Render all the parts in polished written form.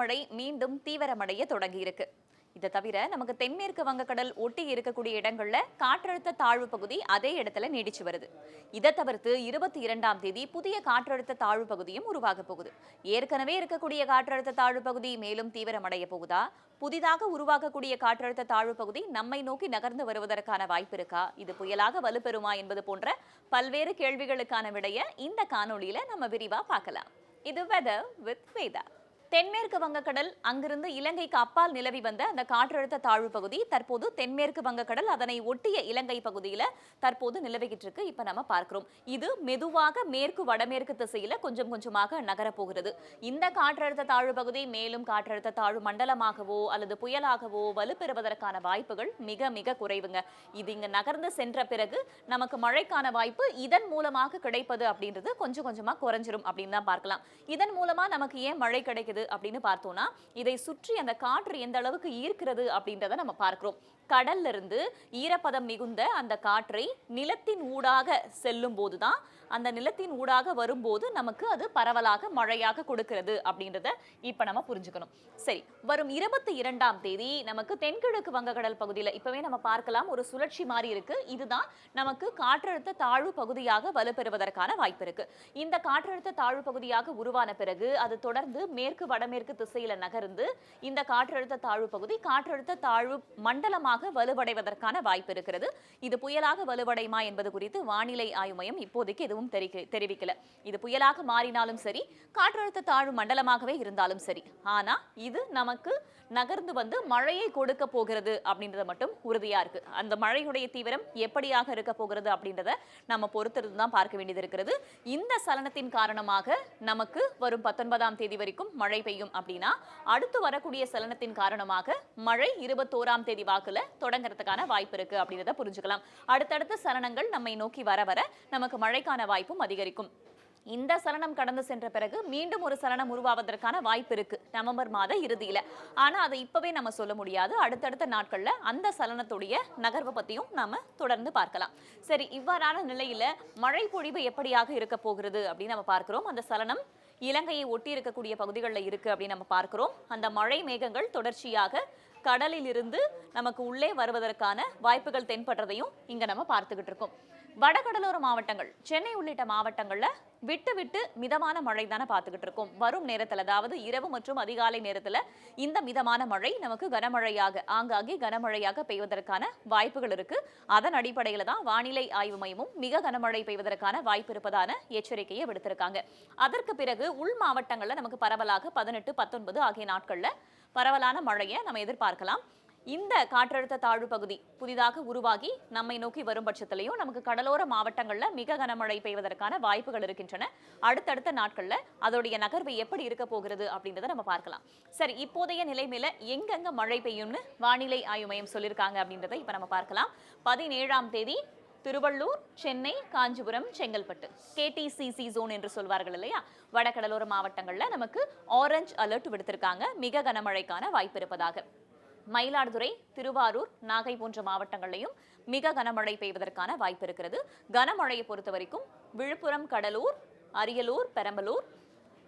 கனமழை மீண்டும் தீவிரமடைய தொடங்கியிருக்கு. இதை தவிர நமக்கு தென்மேற்கு வங்கக்கடல் ஒட்டி இருக்கக்கூடிய இடங்கள்ல காற்றழுத்த தாழ்வு பகுதி அதே இடத்துல நீடிச்சு வருது. இதை தவிர்த்து 22ஆம் தேதி புதிய காற்றழுத்த தாழ்வு பகுதியும் உருவாக போகுது. ஏற்கனவே இருக்கக்கூடிய காற்றழுத்த தாழ்வு பகுதி மேலும் தீவிரமடைய போகுதா, புதிதாக உருவாகக்கூடிய காற்றழுத்த தாழ்வு பகுதி நம்மை நோக்கி நகர்ந்து வருவதற்கான வாய்ப்பு இருக்கா, இது புயலாக வலுப்பெறுமா என்பது போன்ற பல்வேறு கேள்விகளுக்கான விடைய இந்த காணொளியில நம்ம விரிவா பார்க்கலாம். இது வெதர் வித் வேதா. தென்மேற்கு வங்கக்கடல் அங்கிருந்து இலங்கைக்கு அப்பால் நிலவி வந்த அந்த காற்றழுத்த தாழ்வு பகுதி தற்போது தென்மேற்கு வங்கக்கடல் அதனை ஒட்டிய இலங்கை பகுதியில தற்போது நிலவிக்கிட்டு இருக்கு. இப்ப நம்ம பார்க்கிறோம், இது மெதுவாக மேற்கு வடமேற்கு திசையில கொஞ்சம் கொஞ்சமாக நகரப்போகிறது. இந்த காற்றழுத்த தாழ்வு பகுதி மேலும் காற்றழுத்த தாழ்வு மண்டலமாகவோ அல்லது புயலாகவோ வலுப்பெறுவதற்கான வாய்ப்புகள் மிக மிக குறைவுங்க. இது இங்க நகர்ந்து சென்ற பிறகு நமக்கு மழைக்கான வாய்ப்பு இதன் மூலமாக கிடைப்பது அப்படின்றது கொஞ்சம் கொஞ்சமா குறைஞ்சிரும் அப்படின்னு தான் பார்க்கலாம். இதன் மூலமா நமக்கு ஏன் மழை கிடைக்குது அப்படின்னு பார்த்தோம்னா, இதை சுற்றி அந்த காற்று எந்த அளவுக்கு ஈர்க்கிறது அப்படின்றத நம்ம பார்க்கிறோம். கடல்ல இருந்து ஈரப்பதம் மிகுந்த அந்த காற்றை நிலத்தின் ஊடாக செல்லும் போதுதான், அந்த நிலத்தின் ஊடாக வரும்போது நமக்கு அது பரவலாக மழையாக கொடுக்கிறது அப்படின்றத இப்ப நம்ம புரிஞ்சுக்கணும். சரி, வரும் 22ஆம் தேதி நமக்கு தென்கிழக்கு வங்கக்கடல் பகுதியில் இப்பவே நம்ம பார்க்கலாம் ஒரு சுழற்சி மாதிரி இருக்கு. இதுதான் நமக்கு காற்றழுத்த தாழ்வு பகுதியாக வலுப்பெறுவதற்கான வாய்ப்பு இருக்கு. இந்த காற்றழுத்த தாழ்வு பகுதியாக உருவான பிறகு அது தொடர்ந்து மேற்கு வடமேற்கு திசையில நகர்ந்து இந்த காற்றழுத்த தாழ்வு பகுதி காற்றழுத்த தாழ்வு மண்டலமாக வலுவடைவதற்கான வாய்ப்பு இருக்கிறது. இது புயலாக வலுவடையுமா என்பது குறித்து வானிலை ஆய்வு மையம் இப்போதைக்கு எதுவும் தெரிவிக்கல. இது புயலாக மாறினாலும் சரி, காற்றழுத்த தாழ்வு மண்டலமாகவே இருந்தாலும் சரி, ஆனா இது நமக்கு நகர்ந்து வந்து மழையை கொடுக்க போகிறது அப்படின்றத மட்டும் உறுதியா இருக்கு. அந்த மழையுடைய தீவிரம் எப்படியாக இருக்க போகிறது அப்படின்றத நம்ம பொறுத்திருந்து தான் பார்க்க வேண்டியது இருக்கிறது. இந்த சலனத்தின் காரணமாக நமக்கு வரும் 19ஆம் தேதி வரைக்கும் மழை பெய்யும் அப்படின்னா, அடுத்து வரக்கூடிய சலனத்தின் காரணமாக மழை 21ஆம் தேதி வாக்குல தொடங்குறதுக்கான வாய்ப்பு இருக்கு அப்படின்றத புரிஞ்சுக்கலாம். அடுத்தடுத்த சலனங்கள் நம்மை நோக்கி வர வர நமக்கு மழைக்கான வாய்ப்பும் அதிகரிக்கும். இந்த சலனம் கடந்து சென்ற பிறகு மீண்டும் ஒரு சலனம் உருவாவதற்கான வாய்ப்பு இருக்கு நவம்பர் மாத இறுதியில. ஆனா அதை இப்பவே நம்ம சொல்ல முடியாது. அடுத்தடுத்த நாட்கள்ல அந்த சலனத்துடைய நகர்வை பத்தியும் நாம தொடர்ந்து பார்க்கலாம். சரி, இவ்வாறான நிலையில மழை பொழிவு எப்படியாக இருக்க போகிறது அப்படின்னு நம்ம பார்க்கிறோம். அந்த சலனம் இலங்கையை ஒட்டி இருக்கக்கூடிய பகுதிகளில் இருக்கு அப்படின்னு நம்ம பார்க்கிறோம். அந்த மழை மேகங்கள் தொடர்ச்சியாக கடலில் இருந்து நமக்கு உள்ளே வருவதற்கான வாய்ப்புகள் தென்படுறதையும் இங்க நம்ம பார்த்துக்கிட்டு இருக்கோம். வடகடலோர மாவட்டங்கள், சென்னை உள்ளிட்ட மாவட்டங்கள்ல விட்டு விட்டு மிதமான மழை தானே பார்த்துக்கிட்டு இருக்கோம். வரும் நேரத்தில், அதாவது இரவு மற்றும் அதிகாலை நேரத்தில் இந்த மிதமான மழை நமக்கு கனமழையாக ஆங்காங்கே கனமழையாக பெய்வதற்கான வாய்ப்புகள் இருக்கு. அதன் அடிப்படையில் தான் வானிலை ஆய்வு மையமும் மிக கனமழை பெய்வதற்கான வாய்ப்பு இருப்பதான எச்சரிக்கையை விடுத்திருக்காங்க. அதற்கு பிறகு உள் மாவட்டங்கள்ல நமக்கு பரவலாக 18, 19 ஆகிய நாட்கள்ல பரவலான மழையை நம்ம எதிர்பார்க்கலாம். இந்த காற்றழுத்த தாழ்வு பகுதி புதிதாக உருவாகி நம்மை நோக்கி வரும் பட்சத்திலையும் நமக்கு கடலோர மாவட்டங்கள்ல மிக கனமழை பெய்வதற்கான வாய்ப்புகள் இருக்கின்றன. அடுத்தடுத்த நாட்கள்ல அதோடைய நகர்வு எப்படி இருக்க போகிறது அப்படின்றத நம்ம பார்க்கலாம். சரி, இப்போதைய நிலைமையில எங்கெங்க மழை பெய்யும்னு வானிலை ஆய்வு மையம் சொல்லியிருக்காங்க அப்படின்றத இப்ப நம்ம பார்க்கலாம். 17ஆம் தேதி திருவள்ளூர், சென்னை, காஞ்சிபுரம், செங்கல்பட்டு KTCC ஜோன் என்று சொல்வார்கள் இல்லையா, வடகடலோர மாவட்டங்கள்ல நமக்கு ஆரஞ்சு அலர்ட் விடுத்திருக்காங்க மிக கனமழைக்கான வாய்ப்பு இருப்பதாக. மயிலாடுதுறை, திருவாரூர், நாகை போன்ற மாவட்டங்களிலும் மிக கனமழை பெய்வதற்கான வாய்ப்பு இருக்கிறது. கனமழையை பொறுத்த வரைக்கும் விழுப்புரம், கடலூர், அரியலூர், பெரம்பலூர்,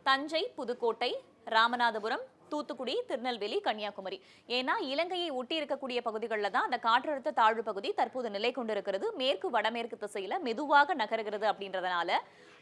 தஞ்சை, புதுக்கோட்டை, ராமநாதபுரம், தூத்துக்குடி, திருநெல்வேலி, கன்னியாகுமரி, ஏன்னா இலங்கையை ஒட்டி இருக்கக்கூடிய பகுதிகளில் தான் அந்த காற்றழுத்த தாழ்வு பகுதி தற்போது நிலை கொண்டிருக்கிறது. மேற்கு வடமேற்கு திசையில மெதுவாக நகர்கிறது அப்படின்றதுனால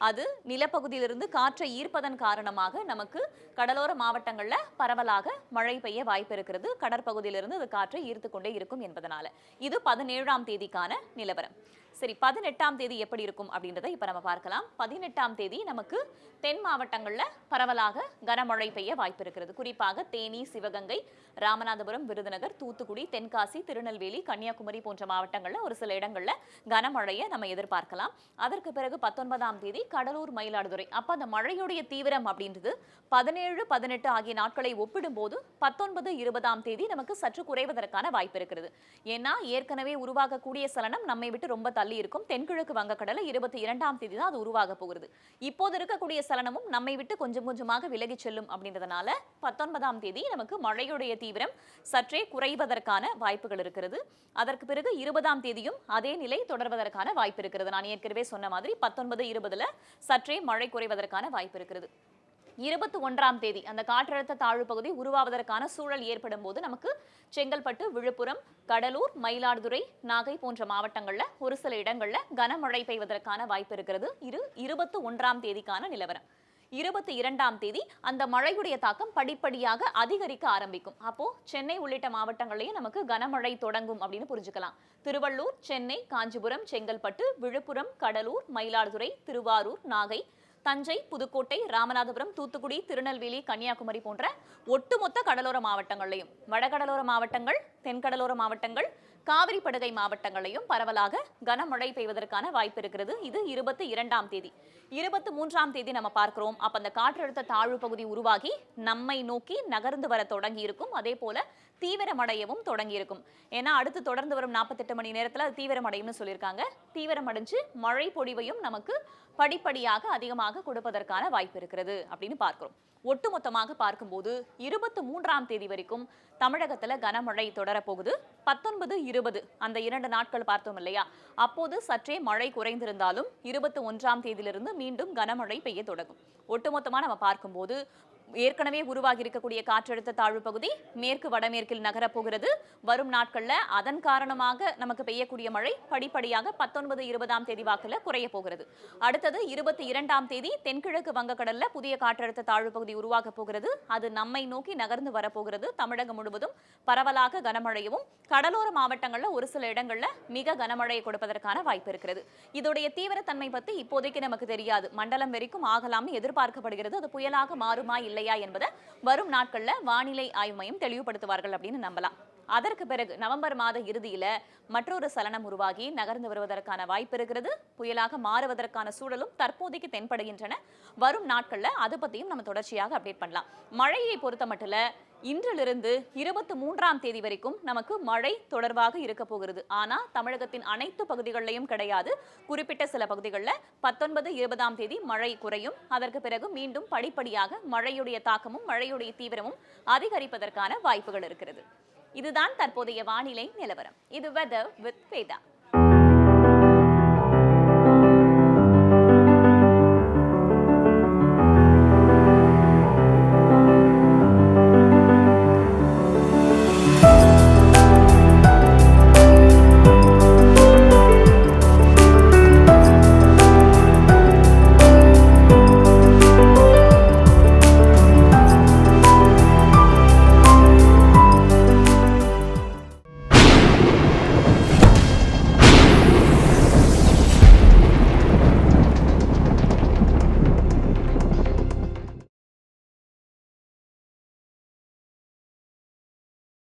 அது நிலப்பகுதியிலிருந்து காற்றை ஈர்ப்பதன் காரணமாக நமக்கு கடலோர மாவட்டங்கள்ல பரவலாக மழை பெய்ய வாய்ப்பு இருக்கிறது. கடற்பகுதியிலிருந்து அது காற்றை ஈர்த்து கொண்டே இருக்கும் என்பதனால இது 17ஆம் தேதிக்கான நிலவரம். சரி, 18ஆம் தேதி எப்படி இருக்கும் அப்படின்றத இப்ப நம்ம பார்க்கலாம். 18ஆம் தேதி நமக்கு தென் மாவட்டங்கள்ல பரவலாக கனமழை பெய்ய வாய்ப்பு இருக்கிறது. குறிப்பாக தேனி, சிவகங்கை, ராமநாதபுரம், விருதுநகர், தூத்துக்குடி, தென்காசி, திருநெல்வேலி, கன்னியாகுமரி போன்ற மாவட்டங்கள்ல ஒரு சில இடங்கள்ல கனமழையை நம்ம எதிர்பார்க்கலாம். அதற்கு பிறகு 19ஆம் தேதி கடலூர், மயிலாடுதுறை. அப்ப அந்த மழையுடைய தீவிரம் அப்படின்றது 17, 18 ஆகிய நாட்களை ஒப்பிடும்போது 19, 20ஆம் தேதி நமக்கு சற்று குறைவதற்கான வாய்ப்பு இருக்கிறது. ஏன்னா ஏற்கனவே உருவாகக்கூடிய சலனம் நம்மை விட்டு ரொம்ப தள்ளி இருக்கும். தென்கிழக்கு வங்கக்கடல 22ஆம் தேதி தான் அது உருவாக போகிறது. இப்போது இருக்கக்கூடிய சலனமும் நம்மை விட்டு கொஞ்சம் கொஞ்சமாக விலகி செல்லும் அப்படின்றதுனால 19ஆம் தேதி நமக்கு மழையுடைய தீவிரம் சற்றே குறைவதற்கான வாய்ப்புகள் இருக்கிறது. அதற்கு பிறகு 20ஆம் தேதியும் அதே நிலை தொடர்வதற்கான வாய்ப்பு இருக்கிறது. நான் ஏற்கனவே சொன்ன மாதிரி 19, 20ல சற்றே மழை குறைவதற்கான வாய்ப்பு இருக்கிறது. 21ஆம் தேதி அந்த காற்றழுத்த தாழ்வு பகுதி உருவாவதற்கான சூழல் ஏற்படும் போது நமக்கு செங்கல்பட்டு, விழுப்புரம், கடலூர், மயிலாடுதுறை, நாகை போன்ற மாவட்டங்கள்ல ஒரு சில இடங்கள்ல கனமழை பெய்வதற்கான வாய்ப்பு இருக்கிறது. இது 21ஆம் தேதிக்கான நிலவரம். 22ஆம் தேதி அந்த மழையுடைய தாக்கம் படிப்படியாக அதிகரிக்க ஆரம்பிக்கும். அப்போ சென்னை உள்ளிட்ட மாவட்டங்களையும் நமக்கு கனமழை தொடங்கும் அப்படின்னு புரிஞ்சுக்கலாம். திருவள்ளூர், சென்னை, காஞ்சிபுரம், செங்கல்பட்டு, விழுப்புரம், கடலூர், மயிலாடுதுறை, திருவாரூர், நாகை, தஞ்சை, புதுக்கோட்டை, ராமநாதபுரம், தூத்துக்குடி, திருநெல்வேலி, கன்னியாகுமரி போன்ற ஒட்டுமொத்த கடலோர மாவட்டங்களையும், வடகடலோர மாவட்டங்கள், தென்கடலோர மாவட்டங்கள், காவிரி படுகை மாவட்டங்களையும் பரவலாக கனமழை பெய்வதற்கான வாய்ப்பு இருக்கிறது. இது 22ஆம் தேதி. 23ஆம் தேதி நம்ம பார்க்கிறோம். அப்ப அந்த காற்றழுத்த தாழ்வு பகுதி உருவாகி நம்மை நோக்கி நகர்ந்து வர தொடங்கி இருக்கும். அதே போல தீவிரமடையவும் தொடங்கி இருக்கும். ஏன்னா அடுத்து தொடர்ந்து வரும் 48 மணி நேரத்துல அது தீவிரமடையும்னு சொல்லியிருக்காங்க. தீவிரமடைஞ்சு மழை பொழிவையும் நமக்கு படிப்படியாக அதிகமாக கொடுப்பதற்கான வாய்ப்பு இருக்கிறது அப்படின்னு பார்க்கிறோம். ஒட்டுமொத்தமாக பார்க்கும்போது 23ஆம் தேதி வரைக்கும் தமிழகத்துல கனமழை தொடரப்போகுது. 19, 20 அந்த 2 நாட்கள் பார்த்தோம் இல்லையா, அப்போது சற்றே மழை குறைந்திருந்தாலும் 21ஆம் தேதியிலிருந்து மீண்டும் கனமழை பெய்ய தொடங்கும். ஒட்டுமொத்தமா நம்ம பார்க்கும்போது ஏற்கனவே உருவாகி இருக்கக்கூடிய காற்றழுத்த தாழ்வு பகுதி மேற்கு வடமேற்கில் நகரப்போகிறது. வரும் நாட்கள்ல அதன் காரணமாக நமக்கு பெய்யக்கூடிய மழை படிப்படியாக 19, 20ஆம் தேதி வாக்குல குறைய போகிறது. அடுத்தது 22ஆம் தேதி தென்கிழக்கு வங்கக்கடல்ல புதிய காற்றழுத்த தாழ்வு பகுதி உருவாக போகிறது. அது நம்மை நோக்கி நகர்ந்து வரப்போகிறது. தமிழகம் முழுவதும் பரவலாக கனமழையவும், கடலோர மாவட்டங்கள்ல ஒரு சில இடங்கள்ல மிக கனமழையை கொடுப்பதற்கான வாய்ப்பு இருக்கிறது. இதோடைய தீவிரத்தன்மை பத்தி இப்போதைக்கு நமக்கு தெரியாது. மண்டலம் வரைக்கும் ஆகலாம்னு எதிர்பார்க்கப்படுகிறது. அது புயலாக மாறுமா இல்லையா என்பதை வரும் நாட்கள்ல வானிலை ஆய்வு மையம் தெளிவுபடுத்துவார்கள் அப்படின்னு நம்பலாம். அதற்கு பிறகு நவம்பர் மாத இறுதியில மற்றொரு சலனம் உருவாகி நகர்ந்து வருவதற்கான வாய்ப்பு இருக்கிறது. புயலாக மாறுவதற்கான சூழலும் தற்போதைக்கு தென்படுகின்றன. வரும் நாட்கள்ல அது பத்தியும் நம்ம தொடர்ச்சியாக அப்டேட் பண்ணலாம். மழையை பொறுத்த மட்டும் இன்றிலிருந்து 23ஆம் தேதி வரைக்கும் நமக்கு மழை தொடர்பாக இருக்க போகிறது. ஆனா தமிழகத்தின் அனைத்து பகுதிகளிலும் கிடையாது. குறிப்பிட்ட சில பகுதிகளில் 19, 20ஆம் தேதி மழை குறையும். அதற்கு பிறகு மீண்டும் படிப்படியாக மழையுடைய தாக்கமும் மழையுடைய தீவிரமும் அதிகரிப்பதற்கான வாய்ப்புகள் இருக்கிறது. இதுதான் தற்போதைய வானிலை நிலவரம். இது வெதர் வித் வேதா.